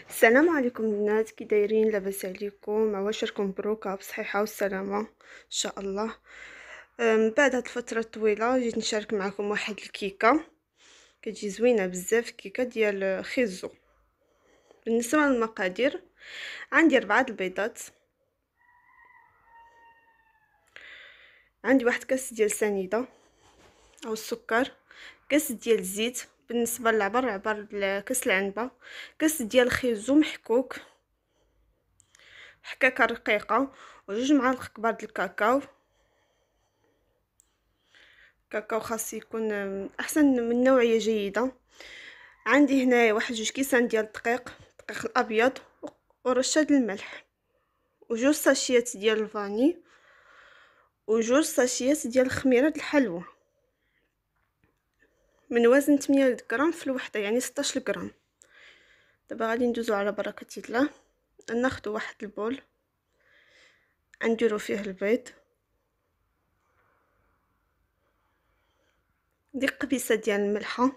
السلام عليكم البنات، كي دايرين؟ لاباس عليكم؟ عواشركم بروكا بصحيحه والسلامه ان شاء الله. بعد هاد الفتره الطويله جيت نشارك معكم واحد الكيكه كتجي زوينه بزاف، كيكه ديال خيزو. بالنسبه للمقادير، عندي 4 البيضات، عندي واحد كاس ديال سنيده او السكر، كاس ديال الزيت، بالنسبه للعبر كاس العنبه، كاس ديال خيزو محكوك حكاكه رقيقه، وجوج معالق كبار د الكاكاو. كاكاو خاص يكون احسن من نوعيه جيده. عندي هنايا واحد 2 كيسان ديال الدقيق الابيض، ورشه الملح، وجوج ساشيات ديال الفاني، وجوج ساشيات ديال خميره الحلوى من وزن 8 غرام في الوحده، يعني 16 غرام. دابا غادي ندوزو على بركه الله. ناخذ واحد البول، نديرو فيه البيض، ديك قبيصه ديال الملحه،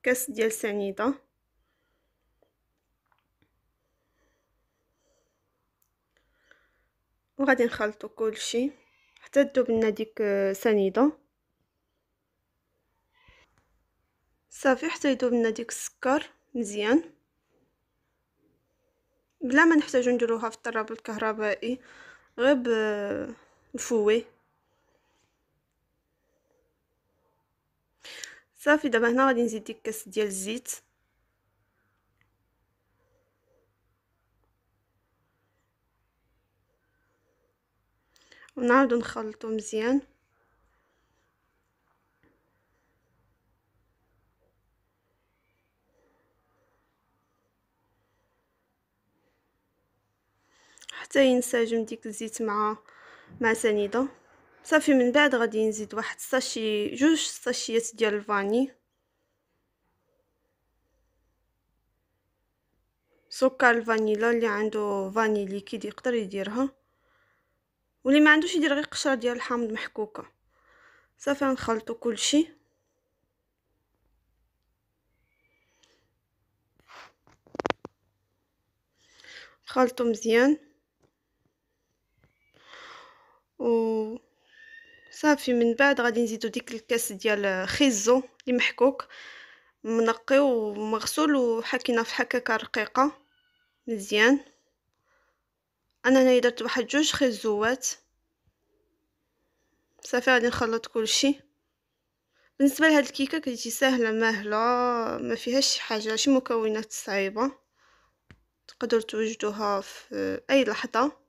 كاس ديال سنيده، وغادي نخلطو كلشي حتى تذوب لنا ديك سنيده. صافي حتى يذوب لنا ديك السكر مزيان، بلا ما نحتاجو نديروها في الطراب الكهربائي، غير بالفوي. صافي دابا هنا غادي نزيد ديك كاس ديال الزيت، ونعاودو نخلطو مزيان. حتى ينسجم ديك الزيت مع سنيده. صافي من بعد غادي نزيد واحد جوج ساشيات ديال الفاني، سكر الفانيلا اللي عنده فاني ليكيد يقدر يديرها، واللي ما عندوش يدير غير قشره ديال الحامض محكوكه. صافي نخلطو كلشي، خلطو مزيان. و صافي من بعد غادي نزيدو ديك الكاس ديال خيزو اللي محكوك منقي ومغسول وحكينا في حكاكه رقيقه مزيان. انا هنايا درت واحد 2 خيزوات. صافي غادي نخلط كلشي. بالنسبه لهاد الكيكه كتجي ساهله ماهله، ما فيهاش شي حاجه، شي مكونات صعيبه، تقدروا توجدوها في اي لحظه.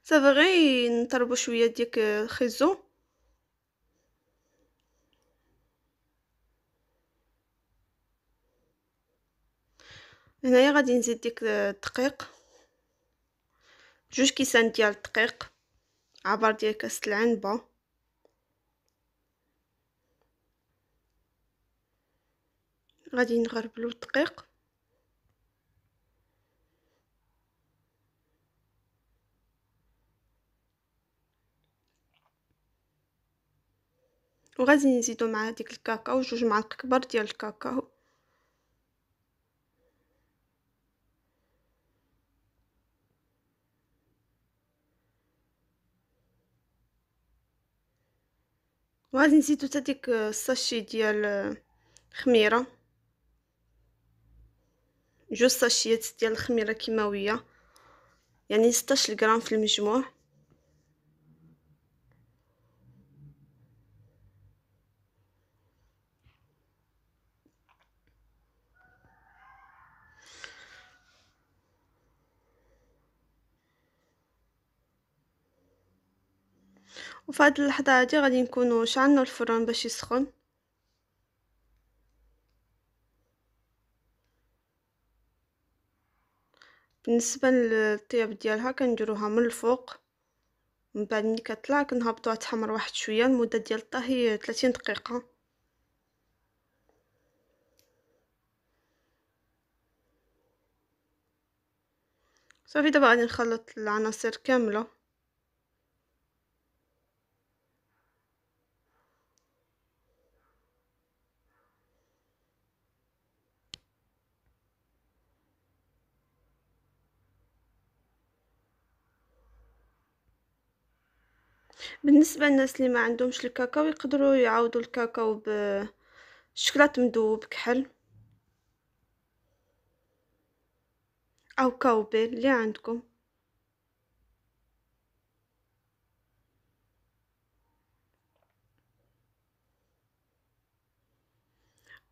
صافي غير نطربوا شويه ديك الخيزو. هنايا غادي نزيد ديك الدقيق، 2 كيسان ديال الدقيق عبار ديال كاس العنبه، غادي نغربلو الدقيق، وغادي نزيدو مع ديك الكاكاو 2 معالق كبار ديال الكاكاو. وغادي نزيدو حتى ديك الساشي ديال خميره، 2 ساشيات ديال الخميره كيماويه، يعني 16 غرام في المجموع. وفي هاد اللحظه هادي غادي نكونوا شعلنا الفران باش يسخن. بالنسبه للطياب ديالها كنديروها من الفوق، من بعد ملي كطلع كنهبطوها تحمر واحد شويه. المده ديال الطهي 30 دقيقه. صافي دابا غادي نخلط العناصر كامله. بالنسبة للناس اللي ما عندهمش الكاكاو يقدروا يعوضوا الكاكاو بالشكلاط مذوب كحل او كاوبيل اللي عندكم.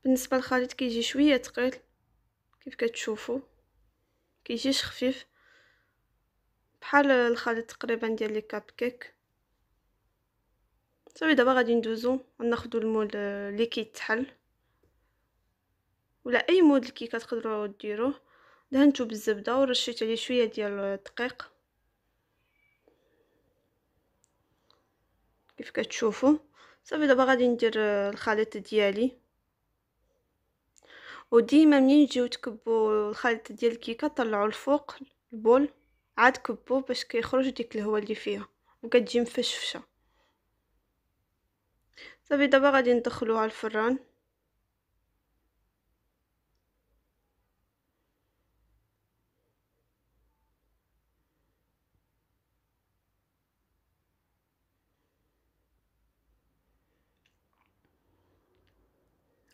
بالنسبة للخليط كيجي شوية ثقيل كيف كتشوفوا، كيجيش خفيف بحال الخليط تقريبا ديال لي كاب كيك. صافي دابا غادي ندوزو وناخدو المول اللي كيتحل ولا اي مول الكيكه تقدروا ديروه. دهنتو بالزبده ورشيت عليه شويه ديال الدقيق كيف كتشوفوا. صافي دابا غادي ندير الخليط ديالي، وديما منين تجيو تكبوا الخليط ديال الكيكه طلعوا الفوق البول عاد كبوا باش كيخرج ديك الهواء اللي فيها وكتجي مفشفشه. صافي دابا غادي ندخلوها الفران.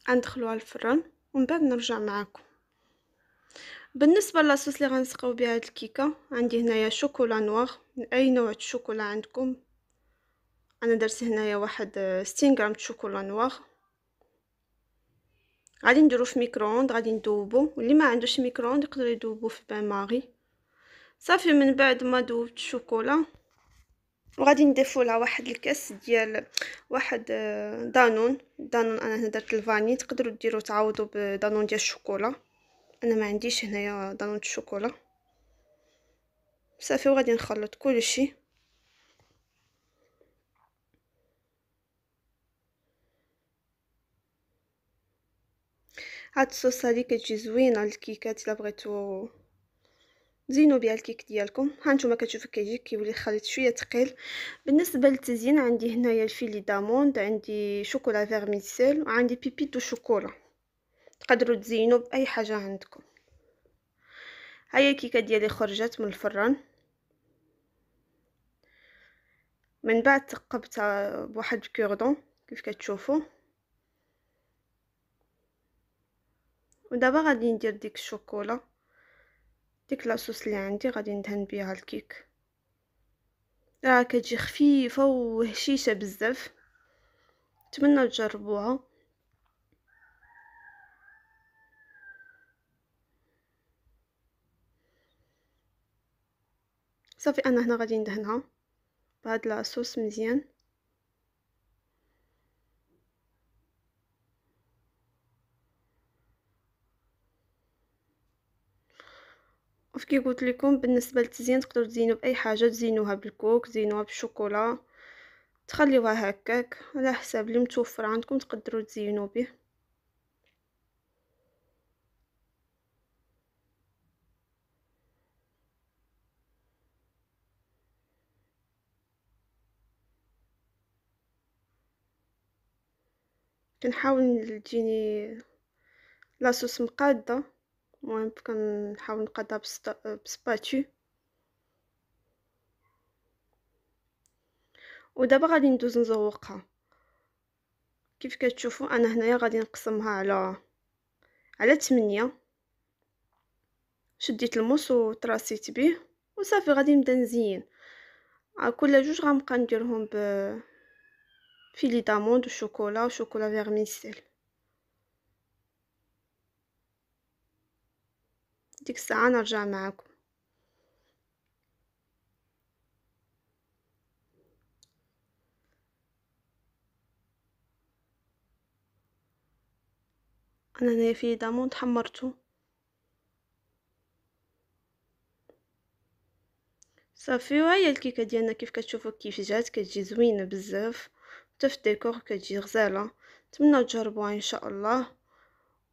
غندخلوها الفران ومن بعد نرجع معكم. بالنسبه لاصوص اللي غنسقيو بها هاد الكيكه، عندي هنايا شوكولا نوار من اي نوع الشوكولا عندكم. انا درت هنايا واحد 60 غرام شوكولا نوار. غادي نديرو في ميكرووند، غادي ندوبو، واللي ما عندوش ميكرووند يقدر يدوبو في بان ماغي. صافي من بعد ما دوبت الشوكولا وغادي نضيفو لها واحد الكاس ديال واحد دانون. انا هنا درت الفاني، تقدروا ديروا تعوضوا بدانون ديال الشوكولا، انا ما عنديش هنايا دانون الشوكولا. صافي وغادي نخلط كلشي. هاد الصوص هادي كتجي زوينه للكيكات الا بغيتو زينوا بها الكيك ديالكم. ها نتوما كتشوفوا كيولي الخليط شويه ثقيل. بالنسبه للتزيين عندي هنايا الفيلي داموند، عندي شوكولا فيرميسيل، وعندي بيبيت دو شوكولا. تقدروا تزينوا باي حاجه عندكم. هيا الكيكه ديالي خرجت من الفران، من بعد ثقبتها بواحد الكوردون كيف كتشوفوا. ودابا غادي ندير ديك الشوكولا، ديك لاصوص اللي عندي غادي ندهن بها الكيك. راه كتجي خفيفه وهشيشه بزاف، نتمنى تجربوها. صافي انا هنا غادي ندهنها بهاد لاصوص مزيان. وكي قلت لكم بالنسبه للتزيين تقدروا تزينوا باي حاجه، تزينوها بالكوك، تزينوها بالشوكولا، تخليوها هكاك على حساب اللي متوفر عندكم تقدروا تزينوا به. كنحاول تجيني لاصوص مقاده، المهم كنحاول نقادها بسباتشي. ودابا غادي ندوز نزوقها. كيف كتشوفوا انا هنايا غادي نقسمها على 8. شديت الموس وتراسيت به وصافي غادي نبدا نزين. كل جوج غنبقى نديرهم فيلي داموند وشوكولا وشوكولا فيرميسيل. ديك الساعه نرجع معكم. انا هنايا فيلي داموند حمرته. صافي وهي الكيكه ديالنا كيف كتشوفوا كيف جات، كتجي زوينه بزاف، حتى في الديكور كتجي غزاله. نتمنى تجربوها ان شاء الله،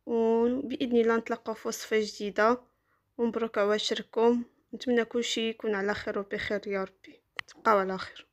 وباذن الله نتلاقاو في وصفه جديده. ومبروك عواشركم، نتمنى كلشي يكون على خير وبخير يا ربي. تبقاو على خير.